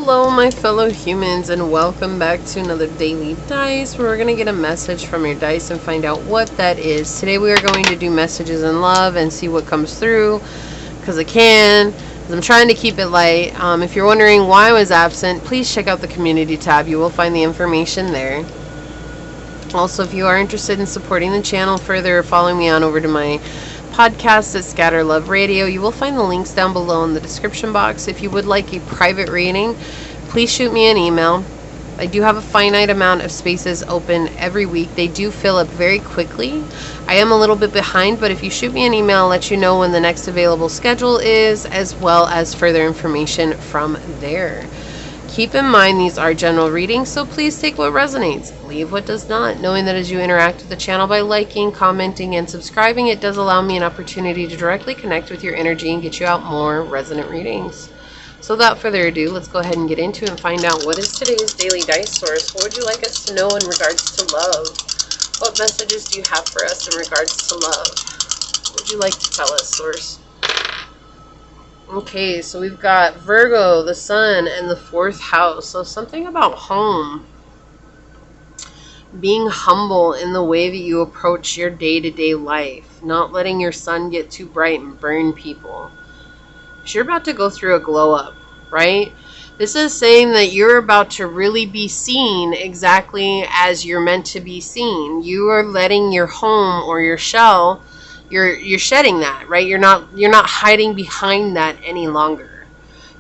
Hello my fellow humans, and welcome back to another daily dice where we're going to get a message from your dice and find out what that is. Today we are going to do messages in love and see what comes through, because I can, because I'm trying to keep it light. If you're wondering why I was absent, please check out the community tab. You will find the information there. Also, if you are interested in supporting the channel further or following me on over to my podcast at Scatter Love Radio, you will find the links down below in the description box. If you would like a private reading, please shoot me an email. I do have a finite amount of spaces open every week. They do fill up very quickly. I am a little bit behind, but if you shoot me an email, I'll let you know when the next available schedule is, as well as further information from there. Keep in mind these are general readings, so please take what resonates, leave what does not, knowing that as you interact with the channel by liking, commenting, and subscribing, it does allow me an opportunity to directly connect with your energy and get you out more resonant readings. So without further ado, let's go ahead and get into it and find out what is today's daily dice source. What would you like us to know in regards to love? What messages do you have for us in regards to love? What would you like to tell us, source? Okay, so we've got Virgo, the Sun, and the 4th house. So something about home. Being humble in the way that you approach your day-to-day life. Not letting your sun get too bright and burn people. You're about to go through a glow-up, right? This is saying that you're about to really be seen exactly as you're meant to be seen. You are letting your home or your shell... You're shedding that, right? You're not hiding behind that any longer.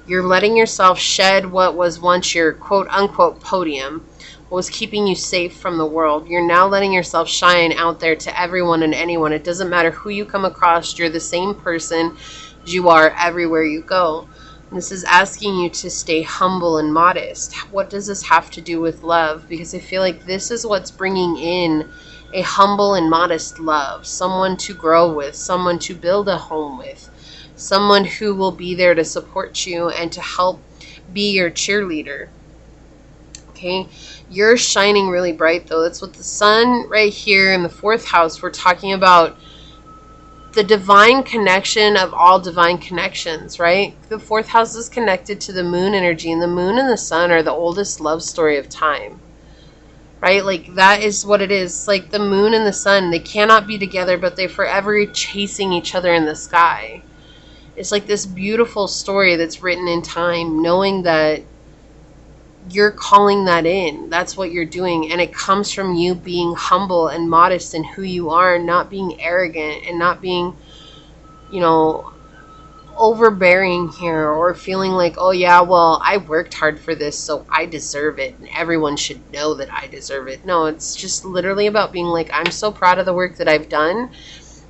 You're letting yourself shed what was once your quote-unquote podium, what was keeping you safe from the world. You're now letting yourself shine out there to everyone and anyone. It doesn't matter who you come across. You're the same person as you are everywhere you go. And this is asking you to stay humble and modest. What does this have to do with love? Because I feel like this is what's bringing in a humble and modest love, someone to grow with, someone to build a home with, someone who will be there to support you and to help be your cheerleader. Okay, you're shining really bright though. That's what the sun right here in the 4th house, we're talking about the divine connection of all divine connections, right? The 4th house is connected to the moon energy, and the moon and the sun are the oldest love story of time. Right? Like, that is what it is. Like, the moon and the sun, they cannot be together, but they're forever chasing each other in the sky. It's like this beautiful story that's written in time, knowing that you're calling that in. That's what you're doing. And it comes from you being humble and modest in who you are, not being arrogant and not being, you know, overbearing here, or feeling like, oh yeah, well, I worked hard for this, so I deserve it, and everyone should know that I deserve it. No, it's just literally about being like, I'm so proud of the work that I've done,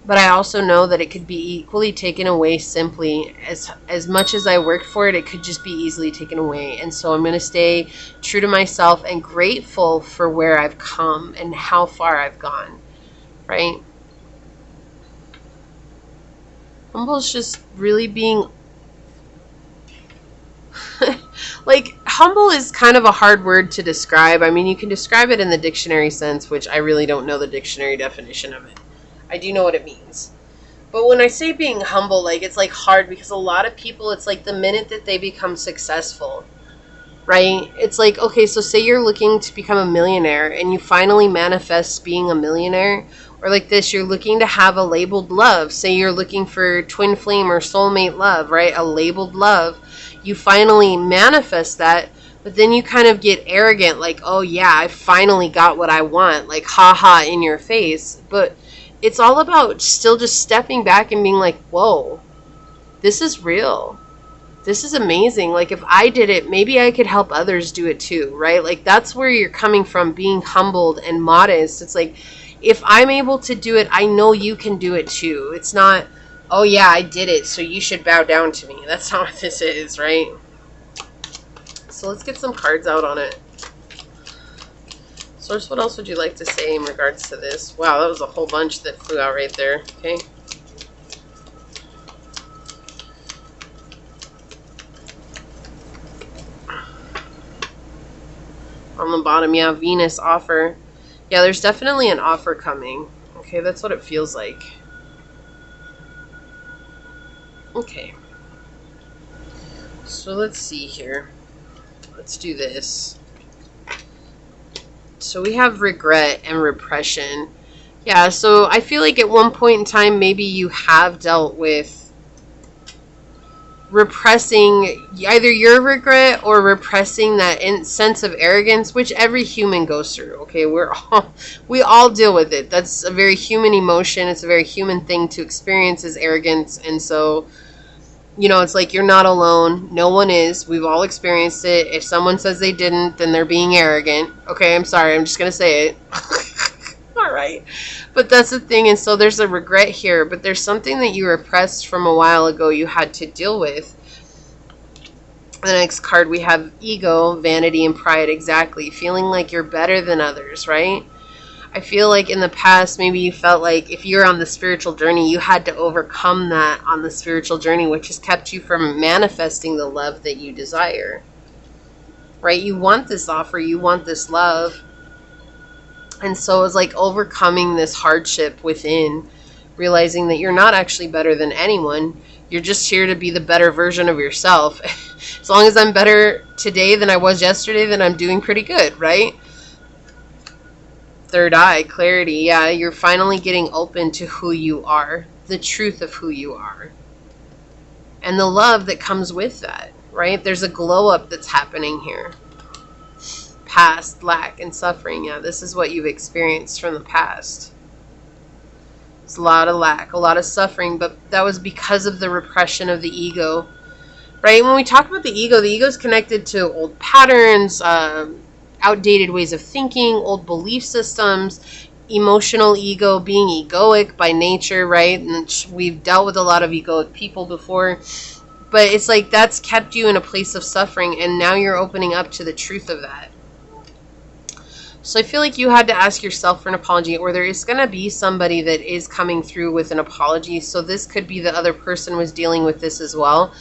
but I also know that it could be equally taken away simply. As much as I worked for it, it could just be easily taken away. And so I'm going to stay true to myself and grateful for where I've come and how far I've gone, right? Humble is just really being like, humble is kind of a hard word to describe. I mean, you can describe it in the dictionary sense, which I really don't know the dictionary definition of it. I do know what it means. But when I say being humble, like, it's like hard because a lot of people, it's like the minute that they become successful, right? It's like, okay, so say you're looking to become a millionaire and you finally manifest being a millionaire. Or like this, you're looking to have a labeled love. Say you're looking for twin flame or soulmate love, right? A labeled love. You finally manifest that, but then you kind of get arrogant, like, oh yeah, I finally got what I want, like, haha, in your face. But it's all about still just stepping back and being like, whoa, this is real. This is amazing. Like, if I did it, maybe I could help others do it too, right? Like, that's where you're coming from, being humbled and modest. It's like, if I'm able to do it, I know you can do it too. It's not, oh yeah, I did it, so you should bow down to me. That's not what this is, right? So let's get some cards out on it. Source, what else would you like to say in regards to this? Wow, that was a whole bunch that flew out right there. Okay. On the bottom, yeah, Venus offer. Yeah, there's definitely an offer coming. Okay, that's what it feels like. Okay. So let's see here. let's do this. So we have regret and repression. Yeah, so I feel like at one point in time, maybe you have dealt with repressing either your regret or repressing that sense of arrogance, which every human goes through. Okay, we all deal with it. That's a very human emotion. It's a very human thing to experience, is arrogance. And so, you know, it's like you're not alone. No one is. We've all experienced it. If someone says they didn't, then they're being arrogant. Okay, I'm sorry. I'm just gonna say it. All right. But that's the thing. And so there's a regret here, but there's something that you repressed from a while ago you had to deal with. The next card we have ego, vanity, and pride. Exactly. Feeling like you're better than others, right? I feel like in the past, maybe you felt like if you're on the spiritual journey, you had to overcome that on the spiritual journey, which has kept you from manifesting the love that you desire, right? You want this offer, you want this love. And so it's like overcoming this hardship within, realizing that you're not actually better than anyone. You're just here to be the better version of yourself. As long as I'm better today than I was yesterday, then I'm doing pretty good, right? Third eye, clarity. Yeah, you're finally getting open to who you are, the truth of who you are, and the love that comes with that, right? There's a glow up that's happening here. Past, lack, and suffering. Yeah, this is what you've experienced from the past. It's a lot of lack, a lot of suffering, but that was because of the repression of the ego, right? When we talk about the ego is connected to old patterns, outdated ways of thinking, old belief systems, emotional ego, being egoic by nature, right? And we've dealt with a lot of egoic people before, but it's like that's kept you in a place of suffering, and now you're opening up to the truth of that. So I feel like you had to ask yourself for an apology, or there is going to be somebody that is coming through with an apology. So this could be the other person was dealing with this as well.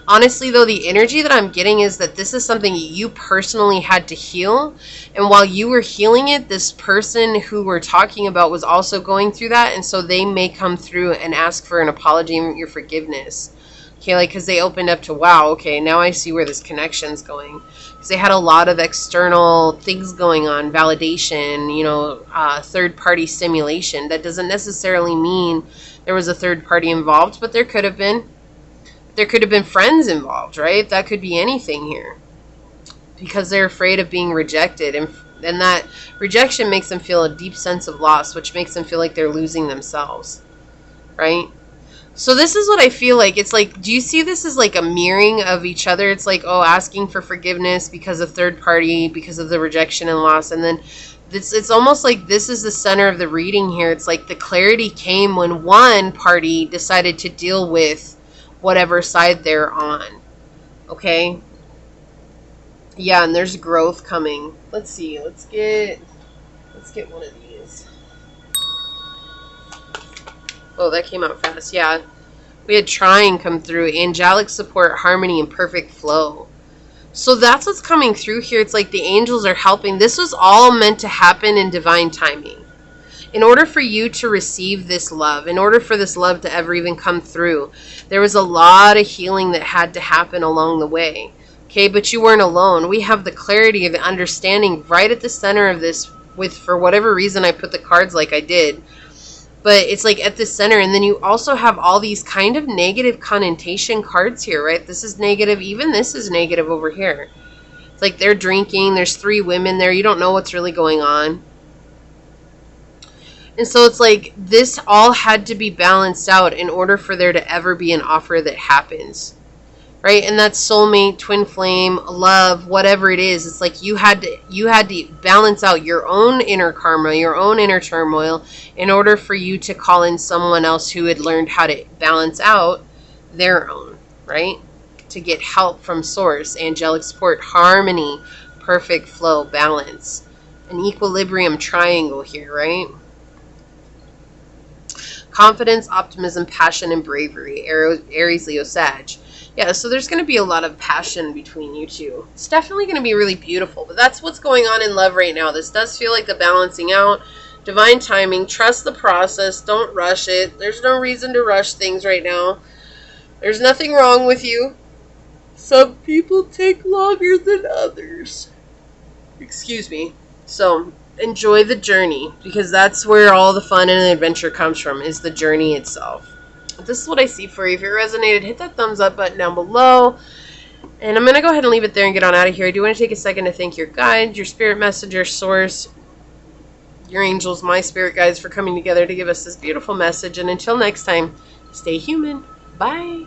Honestly, though, the energy that I'm getting is that this is something you personally had to heal. And while you were healing it, this person who we're talking about was also going through that. And so they may come through and ask for an apology and your forgiveness. Okay, like, because they opened up to, wow, okay, now I see where this connection's going. Because they had a lot of external things going on, validation, you know, third-party stimulation. That doesn't necessarily mean there was a third party involved, but there could have been. There could have been friends involved, right? That could be anything here. Because they're afraid of being rejected. And that rejection makes them feel a deep sense of loss, which makes them feel like they're losing themselves, right? So this is what I feel like. It's like, do you see this as like a mirroring of each other? It's like, oh, asking for forgiveness because of third party, because of the rejection and loss. And then it's almost like this is the center of the reading here. It's like the clarity came when one party decided to deal with whatever side they're on. Okay? Yeah, and there's growth coming. Let's see. Let's get one of these. Oh, that came out fast. Yeah. We had trying come through. Angelic support, harmony, and perfect flow. So that's what's coming through here. It's like the angels are helping. This was all meant to happen in divine timing. In order for you to receive this love, in order for this love to ever even come through, there was a lot of healing that had to happen along the way. Okay, but you weren't alone. We have the clarity of the understanding right at the center of this with, for whatever reason, I put the cards like I did. But it's like at the center, and then you also have all these kind of negative connotation cards here, right? This is negative. Even this is negative over here. It's like they're drinking. There's 3 women there. You don't know what's really going on. And so it's like this all had to be balanced out in order for there to ever be an offer that happens. Right? And that's soulmate, twin flame, love, whatever it is. It's like you had to balance out your own inner karma, your own inner turmoil, in order for you to call in someone else who had learned how to balance out their own, right? To get help from source, angelic support, harmony, perfect flow, balance, an equilibrium triangle here, right? Confidence, optimism, passion, and bravery, Aries, Leo, Sag. Yeah, so there's going to be a lot of passion between you two. It's definitely going to be really beautiful, but that's what's going on in love right now. This does feel like the balancing out, divine timing, trust the process, don't rush it. There's no reason to rush things right now. There's nothing wrong with you. Some people take longer than others. Excuse me. So, enjoy the journey, because that's where all the fun and the adventure comes from, is the journey itself. This is what I see for you. If it resonated, hit that thumbs up button down below. And I'm going to go ahead and leave it there and get on out of here. I do want to take a second to thank your guides, your spirit messenger, source, your angels, my spirit guides for coming together to give us this beautiful message. And until next time, stay human. Bye.